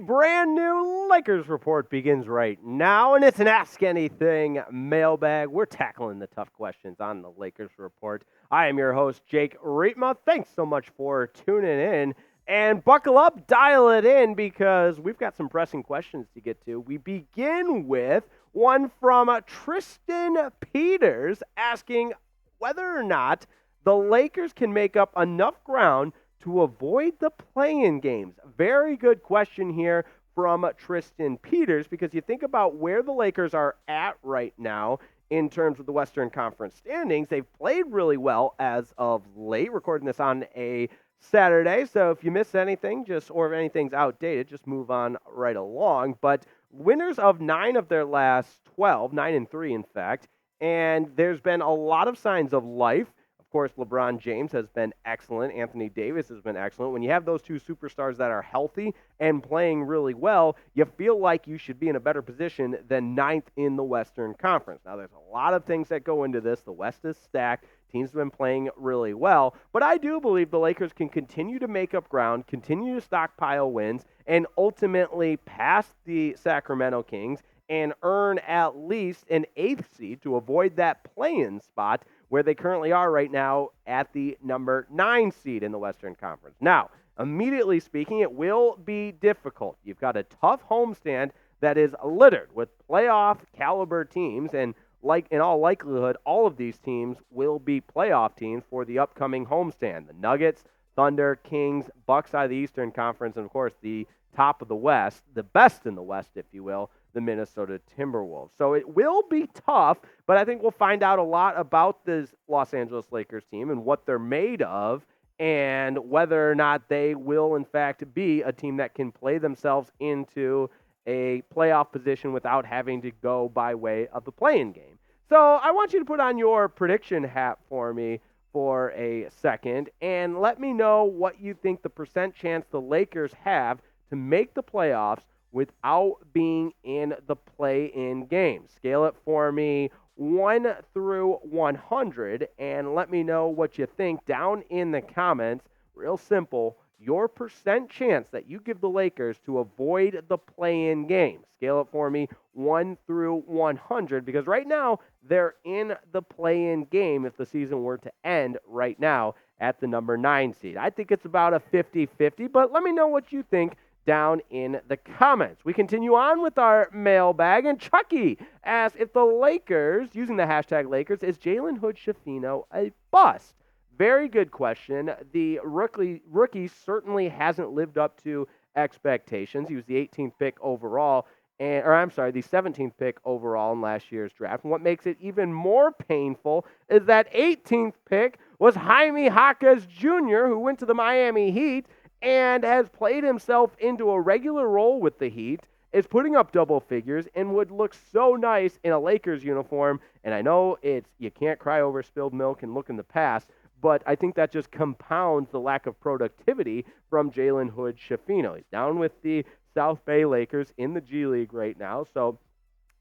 brand new Lakers report begins right now, and it's an Ask Anything mailbag. We're tackling the tough questions on the Lakers report. I am your host, Jake Rietma. Thanks so much for tuning in. And buckle up, dial it in, because we've got some pressing questions to get to. We begin with one from Tristan Peters asking whether or not the Lakers can make up enough ground to avoid the play-in games. Very good question here from Tristan Peters, because you think about where the Lakers are at right now in terms of the Western Conference standings. They've played really well as of late, recording this on a Saturday. So if you miss anything, or if anything's outdated, just move on right along. But winners of 9 of their last 12, 9-3 in fact, and there's been a lot of signs of life. Of course, LeBron James has been excellent. Anthony Davis has been excellent. When you have those two superstars that are healthy and playing really well, you feel like you should be in a better position than 9th in the Western Conference. Now, there's a lot of things that go into this. The West is stacked. Teams have been playing really well. But I do believe the Lakers can continue to make up ground, continue to stockpile wins, and ultimately pass the Sacramento Kings and earn at least an 8th seed to avoid that play-in spot where they currently are right now at the number 9 seed in the Western Conference. Now, immediately speaking, it will be difficult. You've got a tough homestand that is littered with playoff caliber teams, and like in all likelihood, all of these teams will be playoff teams for the upcoming homestand. The Nuggets, Thunder, Kings, Bucks out of the Eastern Conference, and of course the top of the West, the best in the West, if you will, the Minnesota Timberwolves. So it will be tough, but I think we'll find out a lot about this Los Angeles Lakers team and what they're made of, and whether or not they will, in fact, be a team that can play themselves into a playoff position without having to go by way of the play-in game. So I want you to put on your prediction hat for me for a second and let me know what you think the percent chance the Lakers have to make the playoffs without being in the play-in game. Scale it for me 1 through 100 and let me know what you think down in the comments. Real simple. Your percent chance that you give the Lakers to avoid the play-in game. Scale it for me 1 through 100, because right now they're in the play-in game if the season were to end right now at the number 9 seed. I think it's about a 50-50, but let me know what you think down in the comments. We continue on with our mailbag, and Chucky asks if the Lakers, using the hashtag Lakers, is Jalen Hood-Schifino a bust? Very good question. The rookie certainly hasn't lived up to expectations. He was the 18th pick overall, the 17th pick overall in last year's draft. And what makes it even more painful is that 18th pick was Jaime Jaquez Jr., who went to the Miami Heat and has played himself into a regular role with the Heat, is putting up double figures, and would look so nice in a Lakers uniform. And I know you can't cry over spilled milk and look in the past, but I think that just compounds the lack of productivity from Jalen Hood-Schifino. He's down with the South Bay Lakers in the G League right now, so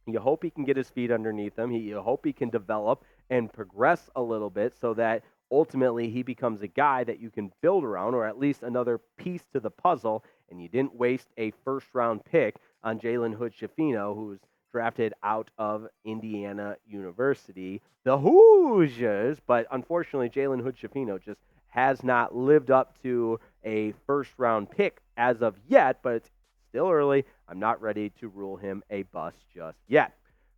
you hope he can get his feet underneath him. You hope he can develop and progress a little bit so that ultimately he becomes a guy that you can build around, or at least another piece to the puzzle, and you didn't waste a first-round pick on Jalen Hood-Schifino, who's drafted out of Indiana University, the Hoosiers. But unfortunately, Jalen Hood-Schifino just has not lived up to a first-round pick as of yet, but it's still early. I'm not ready to rule him a bust just yet.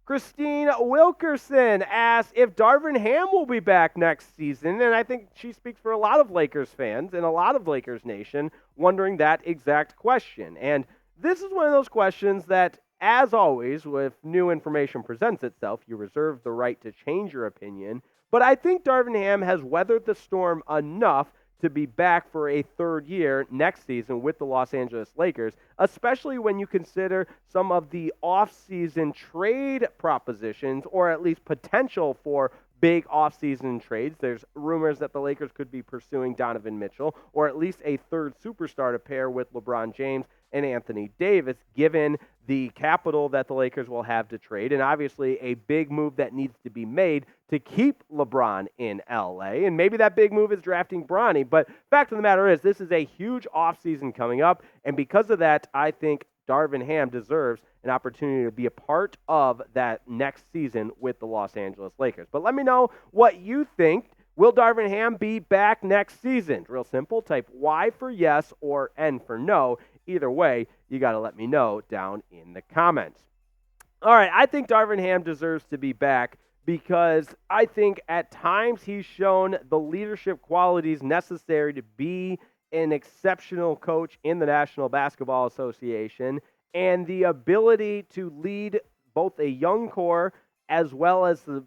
Christine Wilkerson asks if Darvin Ham will be back next season, and I think she speaks for a lot of Lakers fans and a lot of Lakers Nation wondering that exact question. And this is one of those questions that, as always, with new information presents itself, you reserve the right to change your opinion. But I think Darvin Ham has weathered the storm enough to be back for a third year next season with the Los Angeles Lakers, especially when you consider some of the off-season trade propositions, or at least potential for big off-season trades. There's rumors that the Lakers could be pursuing Donovan Mitchell, or at least a third superstar to pair with LeBron James and Anthony Davis, given the capital that the Lakers will have to trade, and obviously a big move that needs to be made to keep LeBron in LA. And maybe that big move is drafting Bronny, but fact of the matter is this is a huge offseason coming up, and because of that, I think Darvin Ham deserves an opportunity to be a part of that next season with the Los Angeles Lakers. But let me know what you think. Will Darvin Ham be back next season? Real simple. Type Y for yes or N for no. Either way, you got to let me know down in the comments. All right, I think Darvin Ham deserves to be back because I think at times he's shown the leadership qualities necessary to be an exceptional coach in the National Basketball Association and the ability to lead both a young core as well as the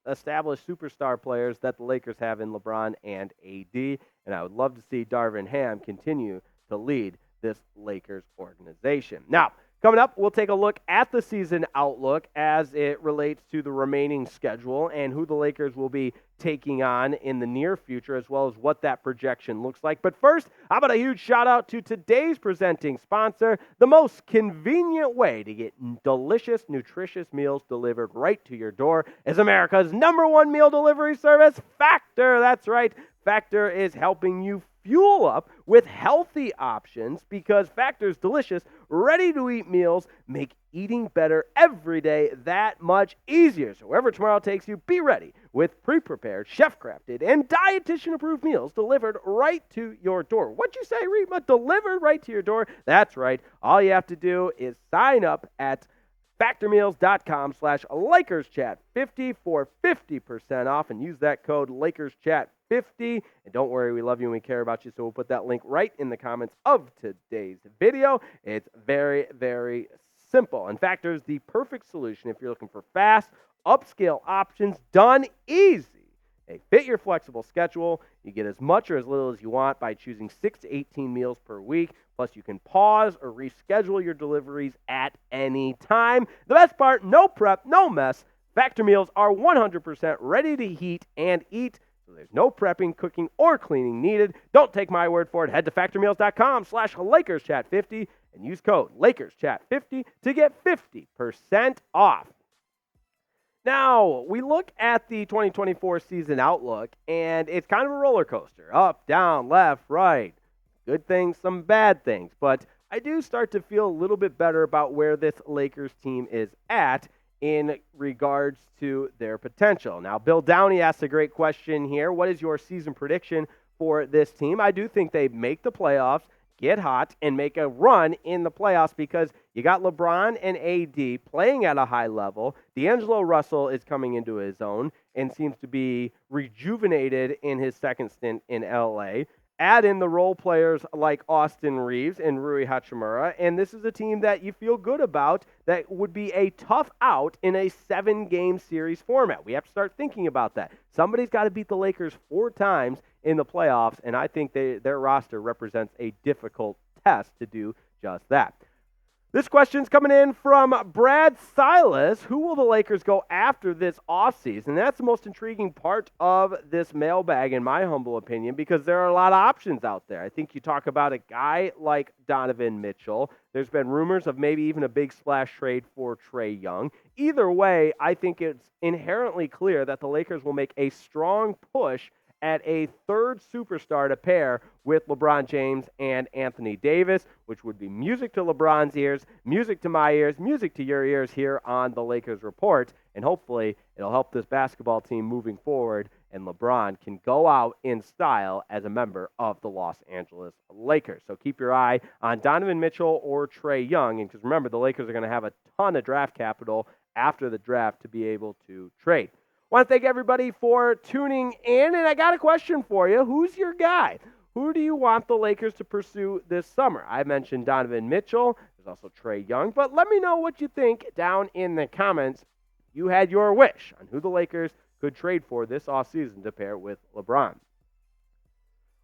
established superstar players that the Lakers have in LeBron and AD. And I would love to see Darvin Ham continue to lead this Lakers organization. Now, coming up, we'll take a look at the season outlook as it relates to the remaining schedule and who the Lakers will be taking on in the near future, as well as what that projection looks like. But first, how about a huge shout out to today's presenting sponsor, the most convenient way to get delicious, nutritious meals delivered right to your door is America's #1 meal delivery service, Factor. That's right. Factor is helping you fuel up with healthy options because Factor's delicious, ready-to-eat meals make eating better every day that much easier. So wherever tomorrow takes you, be ready with pre-prepared, chef-crafted, and dietitian-approved meals delivered right to your door. What'd you say, Rima? Delivered right to your door? That's right. All you have to do is sign up at factormeals.com/LakersChat50 for 50% off and use that code LakersChat50. And don't worry, we love you and we care about you, so we'll put that link right in the comments of today's video. It's very, very simple. And Factor is the perfect solution if you're looking for fast, upscale options done easy. They fit your flexible schedule. You get as much or as little as you want by choosing 6 to 18 meals per week. Plus, you can pause or reschedule your deliveries at any time. The best part, no prep, no mess. Factor meals are 100% ready to heat and eat, so there's no prepping, cooking, or cleaning needed. Don't take my word for it. Head to factormeals.com/LakersChat50 and use code LakersChat50 to get 50% off. Now, we look at the 2024 season outlook, and it's kind of a roller coaster. Up, down, left, right. Good things, some bad things. But I do start to feel a little bit better about where this Lakers team is at in regards to their potential. Now, Bill Downey asked a great question here. What is your season prediction for this team? I do think they make the playoffs, get hot, and make a run in the playoffs because you got LeBron and AD playing at a high level. D'Angelo Russell is coming into his own and seems to be rejuvenated in his second stint in LA. Add in the role players like Austin Reeves and Rui Hachimura, and this is a team that you feel good about that would be a tough out in a 7-game series format. We have to start thinking about that. Somebody's got to beat the Lakers 4 times in the playoffs, and I think their roster represents a difficult test to do just that. This question's coming in from Brad Silas. Who will the Lakers go after this offseason? That's the most intriguing part of this mailbag, in my humble opinion, because there are a lot of options out there. I think you talk about a guy like Donovan Mitchell. There's been rumors of maybe even a big splash trade for Trae Young. Either way, I think it's inherently clear that the Lakers will make a strong push at a third superstar to pair with LeBron James and Anthony Davis, which would be music to LeBron's ears, music to my ears, music to your ears here on the Lakers Report, and hopefully it'll help this basketball team moving forward, and LeBron can go out in style as a member of the Los Angeles Lakers. So keep your eye on Donovan Mitchell or Trae Young, and because remember, the Lakers are going to have a ton of draft capital after the draft to be able to trade. I want to thank everybody for tuning in, and I got a question for you. Who's your guy? Who do you want the Lakers to pursue this summer? I mentioned Donovan Mitchell. There's also Trae Young, but let me know what you think down in the comments. You had your wish on who the Lakers could trade for this offseason to pair with LeBron.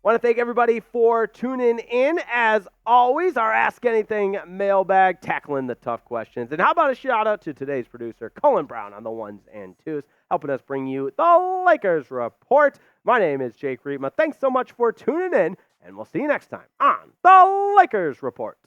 I want to thank everybody for tuning in. As always, our Ask Anything mailbag, tackling the tough questions. And how about a shout out to today's producer, Colin Brown, on the ones and twos, helping us bring you the Lakers Report. My name is Jake Rietma. Thanks so much for tuning in, and we'll see you next time on the Lakers Report.